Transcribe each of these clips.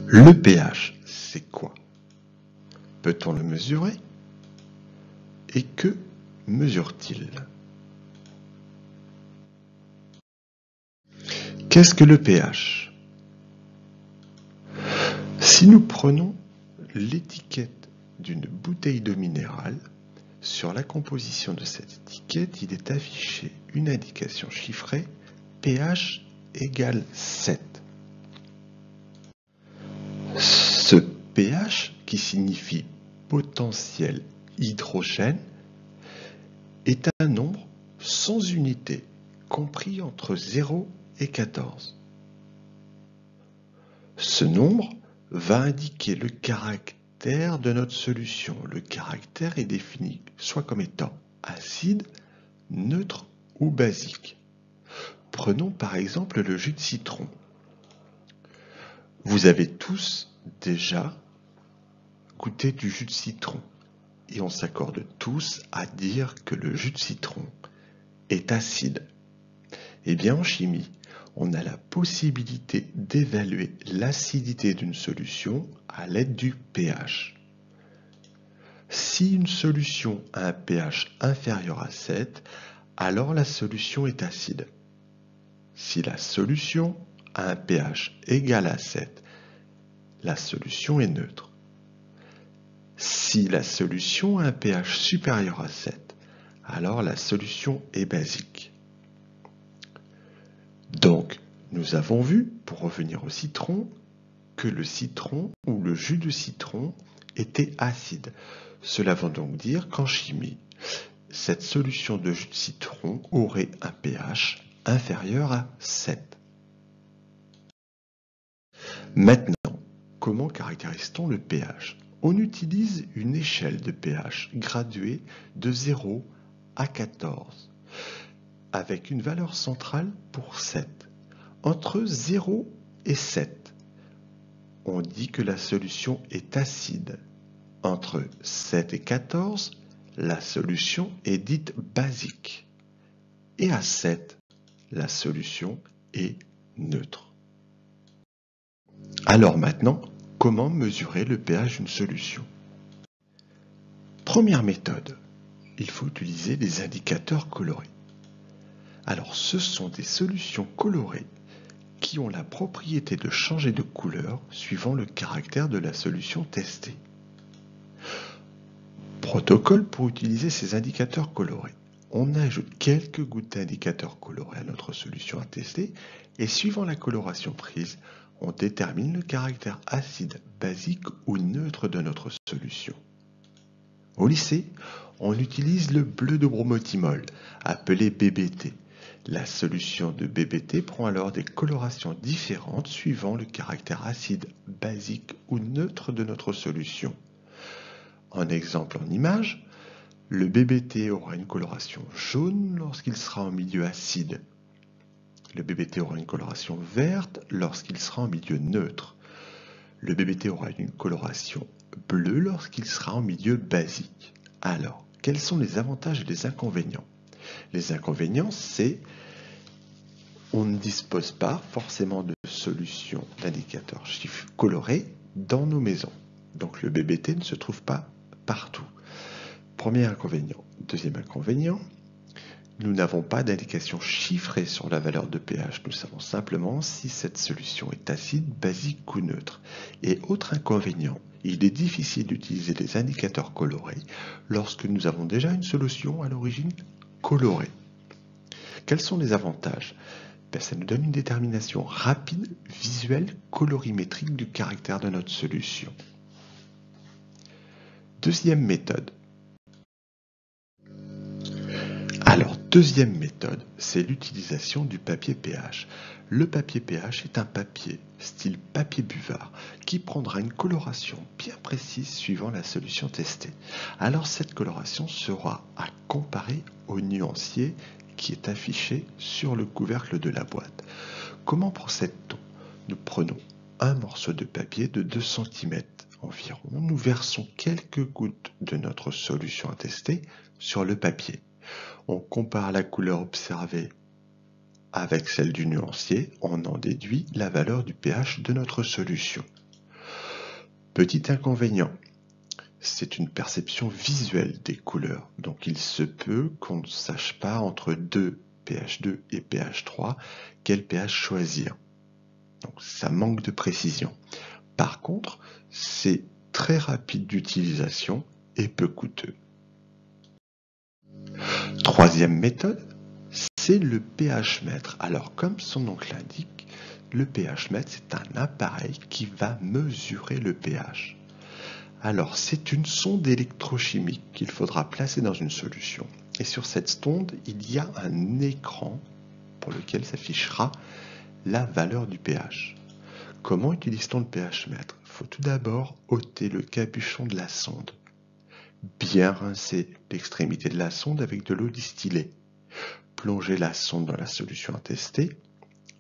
Le pH, c'est quoi? Peut-on le mesurer? Et que mesure-t-il? Qu'est-ce que le pH? Si nous prenons l'étiquette d'une bouteille d'eau minérale, sur la composition de cette étiquette, il est affiché une indication chiffrée pH égale 7. Ce pH, qui signifie potentiel hydrogène, est un nombre sans unité, compris entre 0 et 14. Ce nombre va indiquer le caractère de notre solution. Le caractère est défini soit comme étant acide, neutre ou basique. Prenons par exemple le jus de citron. Vous avez tous déjà goûté du jus de citron et on s'accorde tous à dire que le jus de citron est acide. Eh bien en chimie, on a la possibilité d'évaluer l'acidité d'une solution à l'aide du pH. Si une solution a un pH inférieur à 7, alors la solution est acide. Si la solution a un pH égal à 7, la solution est neutre. Si la solution a un pH supérieur à 7, alors la solution est basique. Donc, nous avons vu, pour revenir au citron, que le citron ou le jus de citron était acide. Cela veut donc dire qu'en chimie, cette solution de jus de citron aurait un pH inférieur à 7. Maintenant, comment caractérise-t-on le pH? On utilise une échelle de pH graduée de 0 à 14, avec une valeur centrale pour 7. Entre 0 et 7, on dit que la solution est acide. Entre 7 et 14, la solution est dite basique. Et à 7, la solution est neutre. Alors maintenant, comment mesurer le pH d'une solution? Première méthode, il faut utiliser des indicateurs colorés. Alors ce sont des solutions colorées qui ont la propriété de changer de couleur suivant le caractère de la solution testée. Protocole pour utiliser ces indicateurs colorés. On ajoute quelques gouttes d'indicateurs colorés à notre solution à tester et suivant la coloration prise, on détermine le caractère acide, basique ou neutre de notre solution. Au lycée, on utilise le bleu de bromothymol, appelé BBT. La solution de BBT prend alors des colorations différentes suivant le caractère acide, basique ou neutre de notre solution. En exemple en image, le BBT aura une coloration jaune lorsqu'il sera en milieu acide. Le BBT aura une coloration verte lorsqu'il sera en milieu neutre. Le BBT aura une coloration bleue lorsqu'il sera en milieu basique. Alors, quels sont les avantages et les inconvénients? Les inconvénients, c'est on ne dispose pas forcément de solutions d'indicateurs chiffres colorés dans nos maisons. Donc le BBT ne se trouve pas partout. Premier inconvénient. Deuxième inconvénient, nous n'avons pas d'indication chiffrée sur la valeur de pH. Nous savons simplement si cette solution est acide, basique ou neutre. Et autre inconvénient, il est difficile d'utiliser des indicateurs colorés lorsque nous avons déjà une solution à l'origine colorée. Quels sont les avantages? Ça nous donne une détermination rapide, visuelle, colorimétrique du caractère de notre solution. Deuxième méthode. Alors, deuxième méthode, c'est l'utilisation du papier pH. Le papier pH est un papier style papier buvard qui prendra une coloration bien précise suivant la solution testée. Alors, cette coloration sera à comparer au nuancier qui est affiché sur le couvercle de la boîte. Comment procède-t-on? Nous prenons un morceau de papier de 2 cm environ. Nous versons quelques gouttes de notre solution à tester sur le papier. On compare la couleur observée avec celle du nuancier. On en déduit la valeur du pH de notre solution. Petit inconvénient, c'est une perception visuelle des couleurs. Donc il se peut qu'on ne sache pas entre pH 2 et pH 3 quel pH choisir. Donc ça manque de précision. Par contre, c'est très rapide d'utilisation et peu coûteux. Troisième méthode, c'est le pH mètre. Alors comme son nom l'indique, le pH mètre, c'est un appareil qui va mesurer le pH. Alors c'est une sonde électrochimique qu'il faudra placer dans une solution. Et sur cette sonde, il y a un écran pour lequel s'affichera la valeur du pH. Comment utilise-t-on le pH mètre? Il faut tout d'abord ôter le capuchon de la sonde. Bien rincer l'extrémité de la sonde avec de l'eau distillée. Plonger la sonde dans la solution à tester,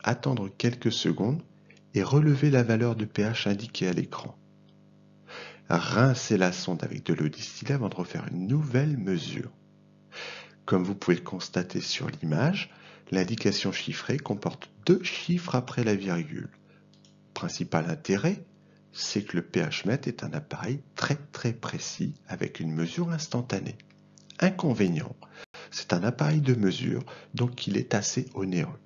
attendre quelques secondes et relever la valeur de pH indiquée à l'écran. Rincer la sonde avec de l'eau distillée avant de refaire une nouvelle mesure. Comme vous pouvez le constater sur l'image, l'indication chiffrée comporte 2 chiffres après la virgule. Principal intérêt, c'est que le pH mètre est un appareil très précis avec une mesure instantanée. Inconvénient, c'est un appareil de mesure, donc il est assez onéreux.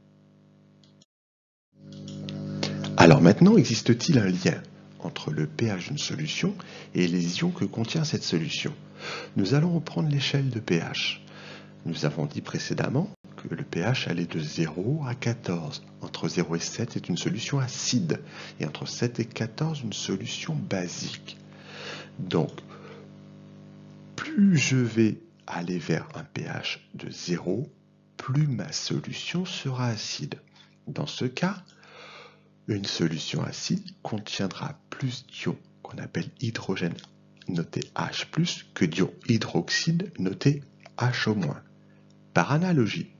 Alors maintenant, existe-t-il un lien entre le pH d'une solution et les ions que contient cette solution? Nous allons reprendre l'échelle de pH. Nous avons dit précédemment que le pH allait de 0 à 14. Entre 0 et 7, c'est une solution acide. Et entre 7 et 14, une solution basique. Donc, plus je vais aller vers un pH de 0, plus ma solution sera acide. Dans ce cas, une solution acide contiendra plus d'ions qu'on appelle hydrogène noté H+, que d'ions hydroxyde noté HO-. Par analogie,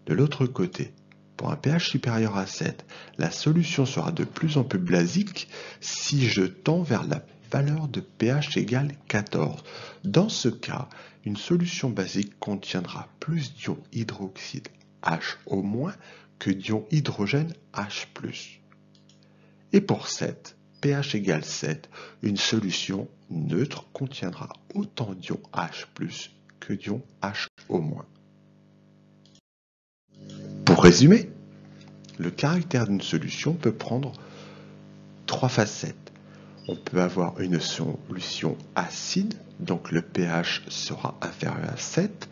de l'autre côté, pour un pH supérieur à 7, la solution sera de plus en plus basique si je tends vers la valeur de pH égale 14. Dans ce cas, une solution basique contiendra plus d'ions hydroxyde HO- que d'ions hydrogène H+. Et pour 7, pH égale 7, une solution neutre contiendra autant d'ions H+, que d'ions HO-. Pour résumer, le caractère d'une solution peut prendre 3 facettes. On peut avoir une solution acide, donc le pH sera inférieur à 7.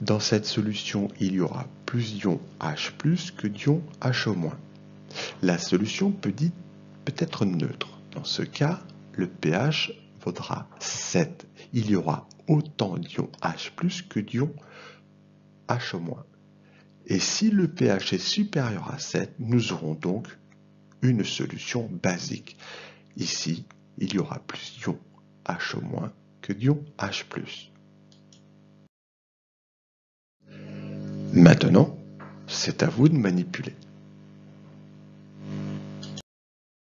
Dans cette solution, il y aura plus d'ions H+, que d'ions HO-. La solution peut être neutre. Dans ce cas, le pH vaudra 7. Il y aura autant d'ions H+, que d'ions HO-. Et si le pH est supérieur à 7, nous aurons donc une solution basique. Ici, il y aura plus d'ions HO- que d'ions H+. Maintenant, c'est à vous de manipuler.